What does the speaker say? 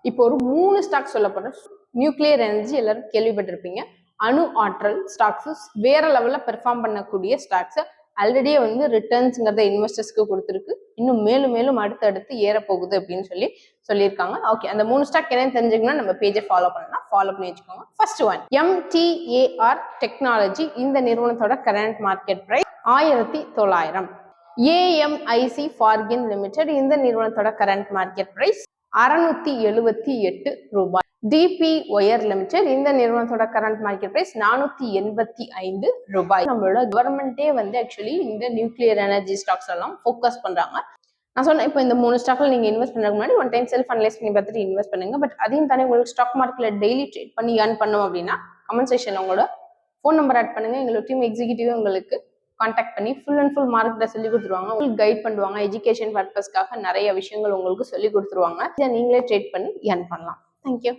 இப்போ ஒரு 3 ஸ்டாக் சொல்ல போறேன். நியூக்ளியர் எனர்ஜி எல்லாரும் கேள்விப்பட்டிருப்பீங்க. அணு ஆற்றல் ஸ்டாக்ஸ் வேற லெவல்ல பெர்ஃபார்ம் பண்ணக்கூடிய ஸ்டாக்ஸ் ஆல்ரெடியே வந்து ரிட்டர்ன்ஸ்ங்கிறத இன்வெஸ்டர்ஸ்க்கு கொடுத்துருக்கு. இன்னும் மேலும் மேலும் அடுத்து ஏற போகுது அப்படின்னு சொல்லியிருக்காங்க. ஓகே, அந்த 3 ஸ்டாக் என்னன்னு தெரிஞ்சுக்கணும்னா நம்ம பேஜை ஃபாலோ பண்ணி வச்சுக்கோங்க. First one MTAR technology. இந்த நிறுவனத்தோட current market price 1900. AMIC forging limited. இந்த நிறுவனத்தோட கரண்ட் மார்க்கெட் பிரைஸ் 678 ரூபாய். DP wire limited. இந்த நிறுவனத்தோட கரண்ட் மார்க்கெட் பிரைஸ் 485 ரூபாய். நம்மளோட கவர்மெண்டே வந்து ஆக்சுவலி இந்த நியூக்ளியர் எனர்ஜி ஸ்டாக்ஸ் எல்லாம் ஃபோக்கஸ் பண்றாங்க. நான் சொன்னேன், இப்போ இந்த 3 ஸ்டாக்ல நீங்க இன்வெஸ்ட் பண்றதுக்கு முன்னாடி ஒன் டைம் செல்ஃப் அனலைஸ் பண்ணி பார்த்துட்டு இன்வெஸ்ட் பண்ணுங்க. பட் அதையும் தானே உங்களுக்கு ஸ்டாக் மார்க்கெட்ல டெய்லி ட்ரேட் பண்ணி ஏர்ன் பண்ணோம் அப்படின்னா கமெண்ட் செக்ஷன்ல உங்களோட ஃபோன் நம்பர் ஆட் பண்ணுங்க. எங்களோட டீம் எக்ஸிக்யூட்டிவ் உங்களுக்கு கான்டாக்ட் பண்ணி ஃபுல் அண்ட் ஃபுல் மார்க்கெட்டை சொல்லி கொடுத்துருவாங்க. உங்களுக்கு கைட் பண்ணுவாங்க. எஜுகேஷன் பர்பஸ்க்காக நிறைய விஷயங்கள் உங்களுக்கு சொல்லி கொடுத்துருவாங்க. இதை நீங்களே ட்ரேட் பண்ணி ஏர்ன் பண்ணலாம். தேங்க்யூ.